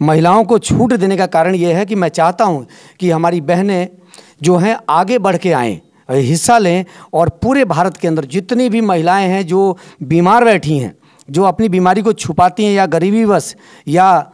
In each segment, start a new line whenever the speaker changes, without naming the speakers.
महिलाओं को छूट देने का कारण ये है कि मैं चाहता हूँ कि हमारी बहनें जो हैं आगे बढ़ के आएँ, हिस्सा लें और पूरे भारत के अंदर जितनी भी महिलाएं हैं जो बीमार बैठी हैं, जो अपनी बीमारी को छुपाती हैं या गरीबीवश या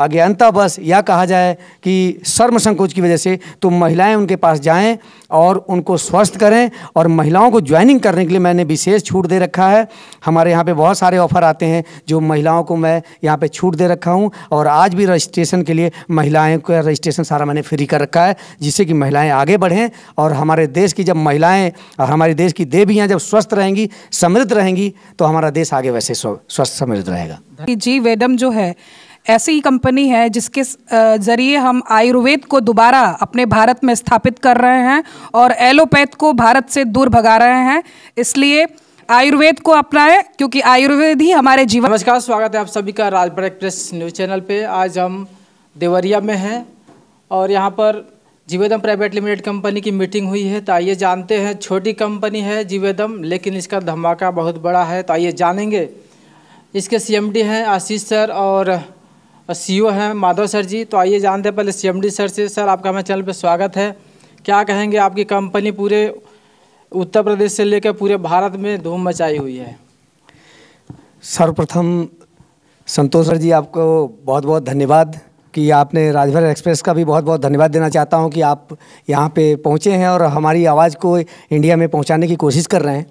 अज्ञानतावश या कहा जाए कि शर्म संकोच की वजह से, तो महिलाएं उनके पास जाएं और उनको स्वस्थ करें। और महिलाओं को ज्वाइनिंग करने के लिए मैंने विशेष छूट दे रखा है। हमारे यहाँ पे बहुत सारे ऑफ़र आते हैं जो महिलाओं को मैं यहाँ पे छूट दे रखा हूँ। और आज भी रजिस्ट्रेशन के लिए महिलाएं का रजिस्ट्रेशन सारा मैंने फ्री कर रखा है, जिससे कि महिलाएँ आगे बढ़ें। और हमारे देश की जब महिलाएँ और हमारे देश की देवियाँ जब स्वस्थ रहेंगी, समृद्ध रहेंगी, तो हमारा देश आगे वैसे स्वस्थ समृद्ध रहेगा।
जीवेदम जो है ऐसी ही कंपनी है जिसके ज़रिए हम आयुर्वेद को दोबारा अपने भारत में स्थापित कर रहे हैं और एलोपैथ को भारत से दूर भगा रहे हैं। इसलिए आयुर्वेद को अपनाएं, क्योंकि आयुर्वेद ही हमारे जीवन।
नमस्कार, स्वागत है आप सभी का राजपुरा एक्सप्रेस न्यूज़ चैनल पे। आज हम देवरिया में हैं और यहाँ पर जीवेदम प्राइवेट लिमिटेड कंपनी की मीटिंग हुई है। तो आइए जानते हैं, छोटी कंपनी है जीवेदम, लेकिन इसका धमाका बहुत बड़ा है। तो आइए जानेंगे। इसके CMD हैं आशीष सर और CEO हैं माधव सर जी। तो आइए जानते हैं पहले CMD सर से। सर, आपका हमारे चैनल पे स्वागत है। क्या कहेंगे, आपकी कंपनी पूरे उत्तर प्रदेश से लेकर पूरे भारत में धूम मचाई हुई है।
सर्वप्रथम संतोष सर जी, आपको बहुत बहुत धन्यवाद कि आपने राजभर एक्सप्रेस का भी बहुत बहुत धन्यवाद देना चाहता हूं कि आप यहाँ पे पहुँचे हैं और हमारी आवाज़ को इंडिया में पहुँचाने की कोशिश कर रहे हैं।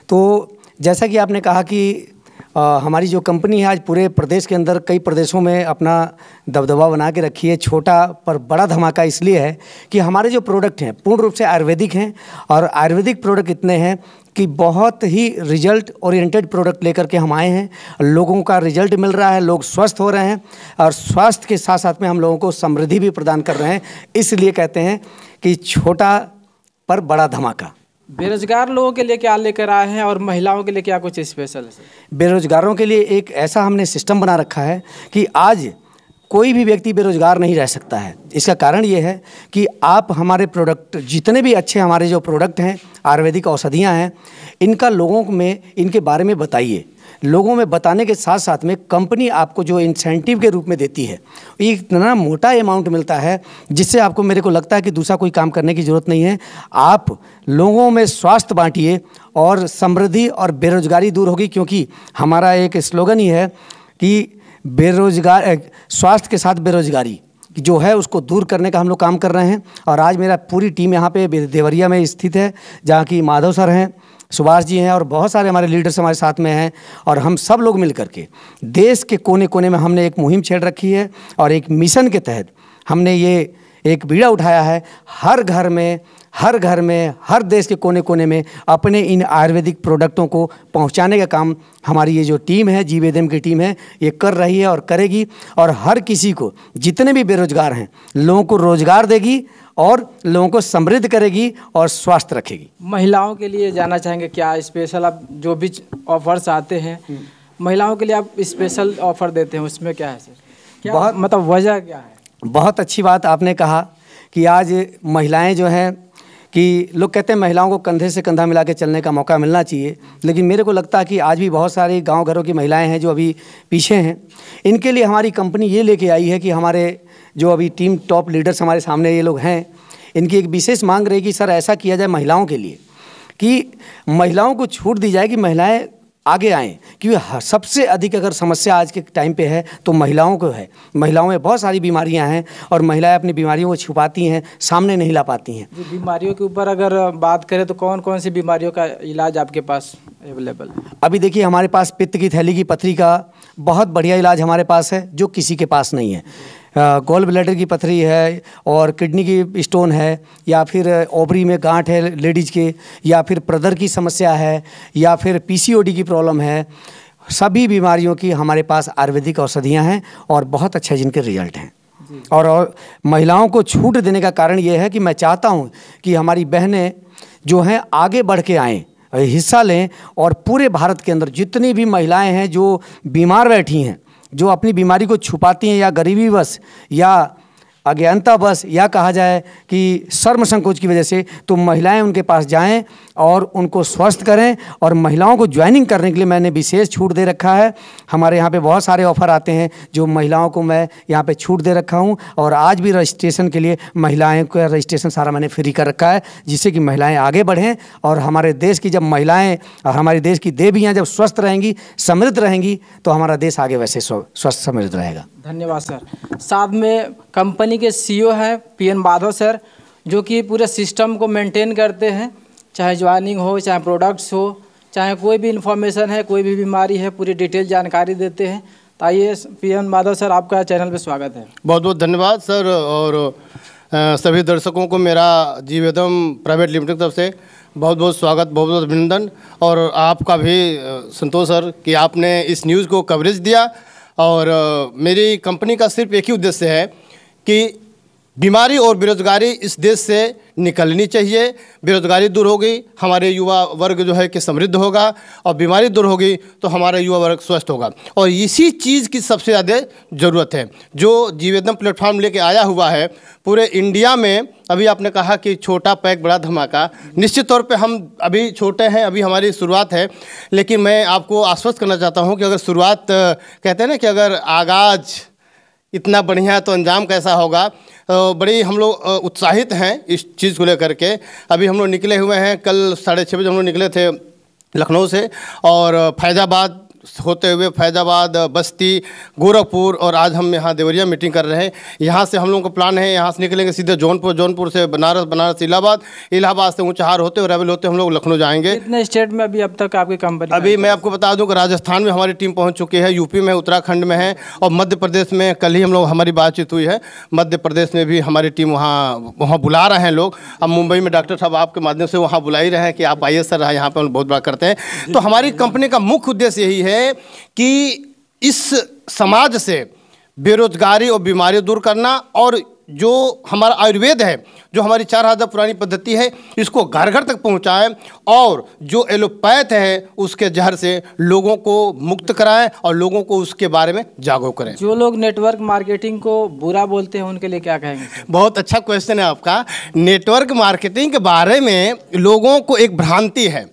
तो जैसा कि आपने कहा कि हमारी जो कंपनी है आज पूरे प्रदेश के अंदर कई प्रदेशों में अपना दबदबा बना के रखी है। छोटा पर बड़ा धमाका इसलिए है कि हमारे जो प्रोडक्ट हैं पूर्ण रूप से आयुर्वेदिक हैं और आयुर्वेदिक प्रोडक्ट इतने हैं कि बहुत ही रिजल्ट ओरिएंटेड प्रोडक्ट लेकर के हम आए हैं। लोगों का रिजल्ट मिल रहा है, लोग स्वस्थ हो रहे हैं और स्वास्थ्य के साथ साथ में हम लोगों को समृद्धि भी प्रदान कर रहे हैं। इसलिए कहते हैं कि छोटा पर बड़ा धमाका।
बेरोजगार लोगों के लिए क्या लेकर आए हैं और महिलाओं के लिए क्या कुछ स्पेशल है?
बेरोजगारों के लिए एक ऐसा हमने सिस्टम बना रखा है कि आज कोई भी व्यक्ति बेरोजगार नहीं रह सकता है। इसका कारण ये है कि आप हमारे प्रोडक्ट, जितने भी अच्छे हमारे जो प्रोडक्ट हैं, आयुर्वेदिक औषधियाँ हैं, इनका लोगों में इनके बारे में बताइए। लोगों में बताने के साथ साथ में कंपनी आपको जो इंसेंटिव के रूप में देती है, एक इतना मोटा अमाउंट मिलता है जिससे आपको, मेरे को लगता है कि दूसरा कोई काम करने की ज़रूरत नहीं है। आप लोगों में स्वास्थ्य बांटिए और समृद्धि और बेरोजगारी दूर होगी, क्योंकि हमारा एक स्लोगन ही है कि बेरोजगार, स्वास्थ्य के साथ बेरोजगारी जो है उसको दूर करने का हम लोग काम कर रहे हैं। और आज मेरा पूरी टीम यहाँ पे देवरिया में स्थित है, जहाँ की माधव सर हैं, सुभाष जी हैं और बहुत सारे हमारे लीडर्स हमारे साथ में हैं। और हम सब लोग मिल करके देश के कोने कोने में हमने एक मुहिम छेड़ रखी है और एक मिशन के तहत हमने ये एक बीड़ा उठाया है। हर घर में, हर देश के कोने कोने में अपने इन आयुर्वेदिक प्रोडक्टों को पहुंचाने का काम हमारी ये जो टीम है, जीवेदम की टीम है, ये कर रही है और करेगी। और हर किसी को, जितने भी बेरोजगार हैं, लोगों को रोजगार देगी और लोगों को समृद्ध करेगी और स्वस्थ रखेगी।
महिलाओं के लिए जानना चाहेंगे क्या स्पेशल आप जो भी ऑफर्स आते हैं महिलाओं के लिए आप स्पेशल ऑफर देते हैं, उसमें क्या है सर? क्या बहुत मतलब वजह क्या है?
बहुत अच्छी बात आपने कहा कि आज महिलाएं जो हैं कि लोग कहते हैं महिलाओं को कंधे से कंधा मिला के चलने का मौका मिलना चाहिए, लेकिन मेरे को लगता है कि आज भी बहुत सारे गांव घरों की महिलाएं हैं जो अभी पीछे हैं। इनके लिए हमारी कंपनी ये लेके आई है कि हमारे जो अभी टीम टॉप लीडर्स हमारे सामने ये लोग हैं, इनकी एक विशेष मांग रही कि सर ऐसा किया जाए महिलाओं के लिए कि महिलाओं को छूट दी जाए कि महिलाएँ आगे आएँ, क्योंकि सबसे अधिक अगर समस्या आज के टाइम पे है तो महिलाओं को है। महिलाओं में बहुत सारी बीमारियां हैं और महिलाएं अपनी बीमारियों को छुपाती हैं, सामने नहीं ला पाती हैं।
बीमारियों के ऊपर अगर बात करें तो कौन कौन सी बीमारियों का इलाज आपके पास अवेलेबल है?
अभी देखिए, हमारे पास पित्त की थैली की पथरी का बहुत बढ़िया इलाज हमारे पास है जो किसी के पास नहीं है। गॉल ब्लैडर की पथरी है और किडनी की स्टोन है, या फिर ओवरी में गांठ है लेडीज़ के, या फिर प्रदर की समस्या है, या फिर PCOD की प्रॉब्लम है। सभी बीमारियों की हमारे पास आयुर्वेदिक औषधियाँ हैं और बहुत अच्छे जिनके रिजल्ट हैं। और महिलाओं को छूट देने का कारण ये है कि मैं चाहता हूँ कि हमारी बहनें जो हैं आगे बढ़ के आएँ, हिस्सा लें और पूरे भारत के अंदर जितनी भी महिलाएं हैं जो बीमार बैठी हैं, जो अपनी बीमारी को छुपाती हैं या गरीबीवश या अज्ञानतावश या कहा जाए कि शर्म संकोच की वजह से, तो महिलाएं उनके पास जाएं और उनको स्वस्थ करें। और महिलाओं को ज्वाइनिंग करने के लिए मैंने विशेष छूट दे रखा है। हमारे यहाँ पे बहुत सारे ऑफ़र आते हैं जो महिलाओं को मैं यहाँ पे छूट दे रखा हूँ। और आज भी रजिस्ट्रेशन के लिए महिलाएं का रजिस्ट्रेशन सारा मैंने फ्री कर रखा है, जिससे कि महिलाएं आगे बढ़ें। और हमारे देश की जब महिलाएं और हमारे देश की देवियाँ जब स्वस्थ रहेंगी, समृद्ध रहेंगी, तो हमारा देश आगे वैसे स्वस्थ समृद्ध रहेगा।
धन्यवाद सर। साथ में कंपनी के सीईओ हैं पीएन माधव सर, जो कि पूरे सिस्टम को मेंटेन करते हैं, चाहे ज्वाइनिंग हो, चाहे प्रोडक्ट्स हो, चाहे कोई भी इंफॉर्मेशन है, कोई भी बीमारी है, पूरी डिटेल जानकारी देते हैं। तो आइए पीएन माधव सर, आपका चैनल पे स्वागत है।
बहुत बहुत धन्यवाद सर। और सभी दर्शकों को मेरा जीवेदम प्राइवेट लिमिटेड की तरफ से बहुत बहुत स्वागत, बहुत बहुत अभिनंदन। और आपका भी संतोष सर कि आपने इस न्यूज़ को कवरेज दिया। और मेरी कंपनी का सिर्फ एक ही उद्देश्य है कि बीमारी और बेरोजगारी इस देश से निकलनी चाहिए। बेरोजगारी दूर होगी, हमारे युवा वर्ग जो है कि समृद्ध होगा, और बीमारी दूर होगी तो हमारा युवा वर्ग स्वस्थ होगा। और इसी चीज़ की सबसे ज़्यादा ज़रूरत है जो जीवेदम प्लेटफॉर्म लेके आया हुआ है पूरे इंडिया में। अभी आपने कहा कि छोटा पैक बड़ा धमाका, निश्चित तौर पे हम अभी छोटे हैं, अभी हमारी शुरुआत है। लेकिन मैं आपको आश्वस्त करना चाहता हूँ कि अगर शुरुआत, कहते हैं ना कि अगर आगाज़ इतना बढ़िया है तो अंजाम कैसा होगा। बड़ी हम लोग उत्साहित हैं इस चीज़ को लेकर के। अभी हम लोग निकले हुए हैं, कल 6:30 बजे हम लोग निकले थे लखनऊ से, और फैज़ाबाद होते हुए फैज़ाबाद, बस्ती, गोरखपुर, और आज हम यहाँ देवरिया मीटिंग कर रहे हैं। यहाँ से हम लोगों का प्लान है, यहाँ से निकलेंगे सीधे जौनपुर, जौनपुर से बनारस, बनारस से इलाहाबाद, इलाहाबाद से ऊंचाहार होते और रेवल होते हम लोग लखनऊ जाएंगे।
कितने स्टेट में अभी अब तक आपकी कंपनी?
अभी मैं आपको बता दूं कि राजस्थान में हमारी टीम पहुँच चुकी है, यूपी में, उत्तराखंड में है, और मध्य प्रदेश में कल ही हम लोग हमारी बातचीत हुई है। मध्य प्रदेश में भी हमारी टीम वहाँ बुला रहे हैं लोग। अब मुंबई में डॉक्टर साहब आपके माध्यम से वहाँ बुला ही रहे हैं कि आप आइए सर, यहाँ पर बहुत बड़ा करते हैं। तो हमारी कंपनी का मुख्य उद्देश्य यही है कि इस समाज से बेरोजगारी और बीमारी दूर करना, और जो हमारा आयुर्वेद है, जो हमारी 4000 पुरानी पद्धति है, इसको घर घर तक पहुंचाएं, और जो एलोपैथ है उसके जहर से लोगों को मुक्त कराएं और लोगों को उसके बारे में जागरूक करें।
जो लोग नेटवर्क मार्केटिंग को बुरा बोलते हैं उनके लिए क्या कहेंगे?
बहुत अच्छा क्वेश्चन है आपका। नेटवर्क मार्केटिंग के बारे में लोगों को एक भ्रांति है,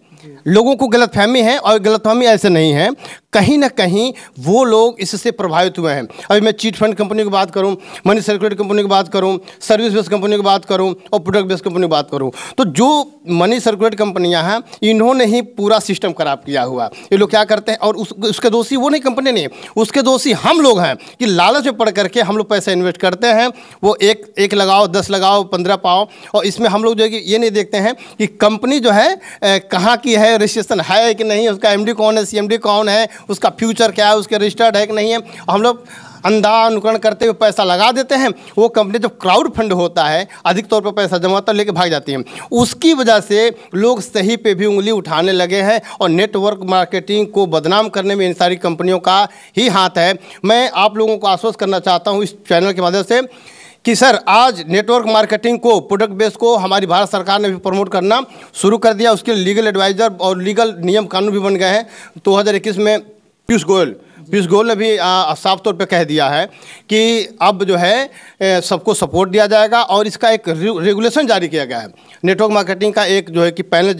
लोगों को गलतफहमी है, और गलतफहमी ऐसे नहीं है। कहीं ना कहीं वो लोग इससे प्रभावित हुए हैं। अभी मैं चीट फंड कंपनी की बात करूं, मनी सर्कुलेट कंपनी की बात करूं, सर्विस बेस्ड कंपनी की बात करूं, और प्रोडक्ट बेस्ड कंपनी की बात करूं, तो जो मनी सर्कुलेट कंपनियां हैं, इन्होंने ही पूरा सिस्टम खराब किया हुआ। ये लोग क्या करते हैं, और उसके दोषी वो नहीं कंपनी नहीं है, उसके दोषी हम लोग हैं कि लालच में पड़ करके हम लोग पैसा इन्वेस्ट करते हैं। वो एक लगाओ, 10 लगाओ, 15 पाओ, और इसमें हम लोग जो है कि ये नहीं देखते हैं कि कंपनी जो है कहाँ की है, रजिस्ट्रेशन है कि नहीं, उसका एमडी कौन है, सीएमडी कौन है, उसका फ्यूचर क्या है, उसके रजिस्टर्ड है कि नहीं है। हम लोग अंधा अनुकरण करते हुए पैसा लगा देते हैं। वो कंपनी जब क्राउड फंड होता है, अधिक तौर पर पैसा जमा होता है, लेके भाग जाती है। उसकी वजह से लोग सही पे भी उंगली उठाने लगे हैं, और नेटवर्क मार्केटिंग को बदनाम करने में इन सारी कंपनियों का ही हाथ है। मैं आप लोगों को आश्वस्त करना चाहता हूँ इस चैनल के माध्यम से कि सर, आज नेटवर्क मार्केटिंग को, प्रोडक्ट बेस को हमारी भारत सरकार ने भी प्रमोट करना शुरू कर दिया। उसके लिए लीगल एडवाइज़र और लीगल नियम कानून भी बन गए हैं। 2021 में पीयूष गोयल ने भी साफ तौर पे कह दिया है कि अब जो है सबको सपोर्ट दिया जाएगा, और इसका एक रेगुलेशन जारी किया गया है। नेटवर्क मार्केटिंग का एक जो है कि पैनल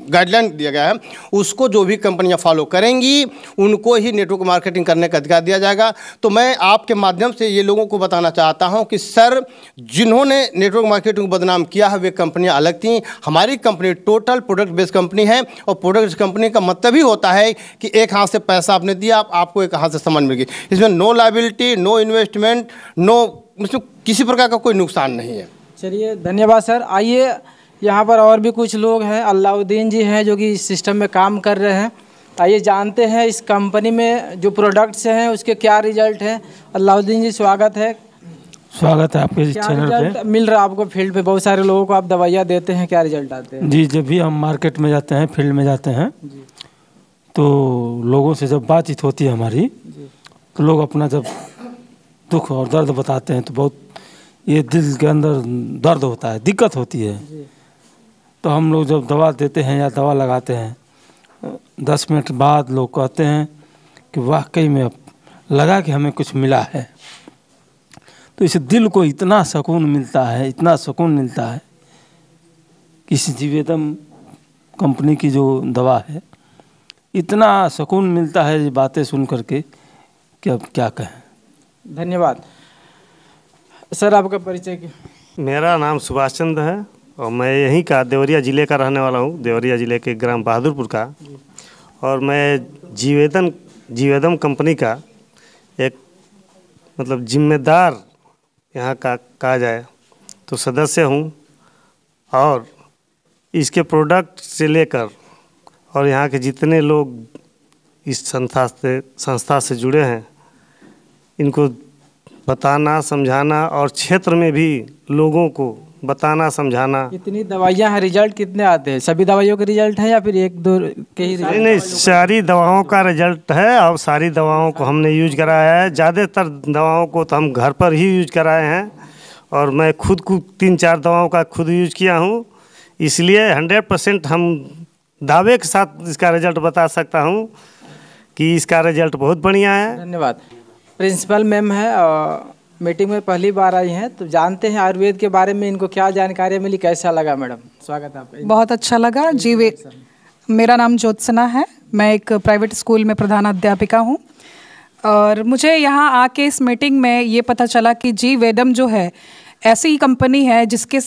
गाइडलाइन दिया गया है, उसको जो भी कंपनियां फॉलो करेंगी उनको ही नेटवर्क मार्केटिंग करने का अधिकार दिया जाएगा। तो मैं आपके माध्यम से ये लोगों को बताना चाहता हूं कि सर, जिन्होंने नेटवर्क मार्केटिंग को बदनाम किया है वे कंपनियां अलग थीं। हमारी company total product based company है, और प्रोडक्ट कंपनी का मतलब ही होता है कि एक हाथ से पैसा आपने दिया, आपको एक हाथ से सामान मिल गई। इसमें नो लायबिलिटी, नो इन्वेस्टमेंट, इसमें किसी प्रकार का कोई नुकसान नहीं है।
चलिए, धन्यवाद सर। आइए, यहाँ पर और भी कुछ लोग हैं, अलाउद्दीन जी हैं जो कि इस सिस्टम में काम कर रहे हैं। आइए जानते हैं इस कंपनी में जो प्रोडक्ट्स हैं उसके क्या रिजल्ट हैं। अलाउद्दीन जी, स्वागत है।
स्वागत है आपके चैनल पे।
मिल रहा है आपको फील्ड पे, बहुत सारे लोगों को आप दवाइयाँ देते हैं, क्या रिजल्ट आते हैं?
जी, जब भी हम मार्केट में जाते हैं, फील्ड में जाते हैं, तो लोगों से जब बातचीत होती है हमारी, तो लोग अपना जब दुख और दर्द बताते हैं, तो बहुत ये दिल के अंदर दर्द होता है, दिक्कत होती है। तो हम लोग जब दवा देते हैं या दवा लगाते हैं, 10 मिनट बाद लोग कहते हैं कि वाकई में अब लगा कि हमें कुछ मिला है। तो इस दिल को इतना सुकून मिलता है, इतना सुकून मिलता है कि इस जीवेदम कंपनी की जो दवा है, इतना सुकून मिलता है ये बातें सुन करके कि अब क्या कहें।
धन्यवाद सर। आपका परिचय?
मेरा नाम सुभाष चंद्र है और मैं यहीं का देवरिया ज़िले का रहने वाला हूँ, देवरिया ज़िले के ग्राम बहादुरपुर का। और मैं जीवेदम कंपनी का एक मतलब जिम्मेदार यहाँ का कहा जाए तो सदस्य हूँ। और इसके प्रोडक्ट से लेकर और यहाँ के जितने लोग इस संस्था से जुड़े हैं, इनको बताना समझाना और क्षेत्र में भी लोगों को बताना समझाना।
कितनी दवाइयाँ हैं, रिजल्ट कितने आते हैं? सभी दवाइयों के रिजल्ट हैं या फिर एक दो के ही?
नहीं, सारी दवाओं का रिजल्ट है और सारी दवाओं को हमने यूज कराया है। ज़्यादातर दवाओं को तो हम घर पर ही यूज कराए हैं और मैं खुद को 3-4 दवाओं का खुद यूज किया हूँ, इसलिए 100% हम दावे के साथ इसका रिजल्ट बता सकता हूँ कि इसका रिजल्ट बहुत बढ़िया है।
धन्यवाद। प्रिंसिपल मैम है और मीटिंग में पहली बार आई हैं, तो जानते हैं आयुर्वेद के बारे में इनको क्या जानकारी मिली, कैसा लगा मैडम? स्वागत है आपका।
बहुत अच्छा लगा जी। मेरा नाम ज्योत्सना है, मैं एक प्राइवेट स्कूल में प्रधानाध्यापिका हूँ और मुझे यहाँ आके इस मीटिंग में ये पता चला कि जीवेदम जो है ऐसी ही कंपनी है जिसके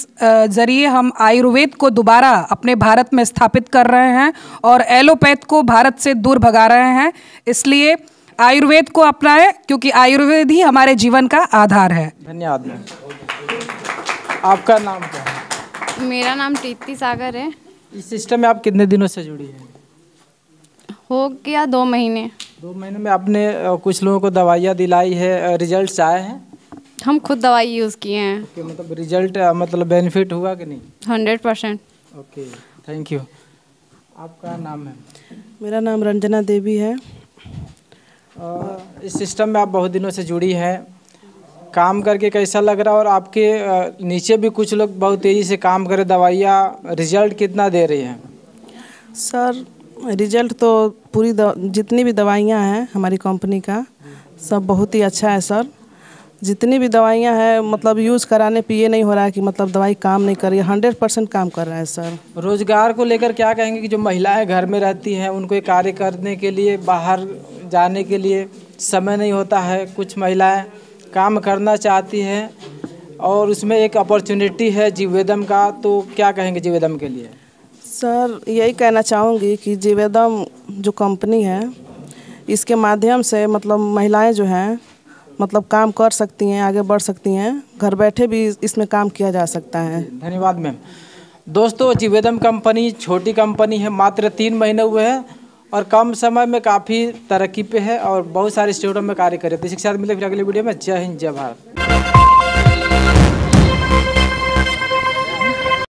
ज़रिए हम आयुर्वेद को दोबारा अपने भारत में स्थापित कर रहे हैं और एलोपैथ को भारत से दूर भगा रहे हैं। इसलिए आयुर्वेद को अपनाएं क्योंकि आयुर्वेद ही हमारे जीवन का आधार है।
धन्यवाद मैम। आपका नाम क्या है?
मेरा नाम प्रीति सागर है।
इस सिस्टम में आप कितने दिनों से जुड़ी हैं?
हो गया 2 महीने।
2 महीने में आपने कुछ लोगों को दवाइयाँ दिलाई है, रिजल्ट्स आए हैं?
हम खुद दवाई यूज़ किए हैं।
ओके, मतलब रिजल्ट मतलब बेनिफिट हुआ कि नहीं?
100%।
Okay, thank you. आपका नाम है?
मेरा नाम रंजना देवी है।
इस सिस्टम में आप बहुत दिनों से जुड़ी हैं, काम करके कैसा लग रहा है? और आपके नीचे भी कुछ लोग बहुत तेज़ी से काम कर रहे, दवाइयाँ रिजल्ट कितना दे रही हैं?
सर रिजल्ट तो जितनी भी दवाइयाँ हैं हमारी कंपनी का सब बहुत ही अच्छा है सर। जितनी भी दवाइयाँ हैं मतलब यूज़ कराने पे ये नहीं हो रहा है कि मतलब दवाई काम नहीं कर रही है, 100% काम कर रहा है सर।
रोज़गार को लेकर क्या कहेंगे कि जो महिलाएं घर में रहती हैं उनको ये कार्य करने के लिए, बाहर जाने के लिए समय नहीं होता है, कुछ महिलाएं काम करना चाहती हैं और उसमें एक अपॉर्चुनिटी है जीवेदम का, तो क्या कहेंगे जीवेदम के लिए?
सर यही कहना चाहूँगी कि जीवेदम जो कंपनी है इसके माध्यम से मतलब महिलाएं जो हैं मतलब काम कर सकती हैं, आगे बढ़ सकती हैं, घर बैठे भी इसमें काम किया जा सकता है।
धन्यवाद मैम। दोस्तों, जीवेदम कंपनी छोटी कंपनी है, मात्र 3 महीने हुए हैं और कम समय में काफ़ी तरक्की पे है और बहुत सारे स्टेटों में कार्य कर रहे थे। इसी के साथ मिले फिर अगले वीडियो में। जय हिंद, जय भारत।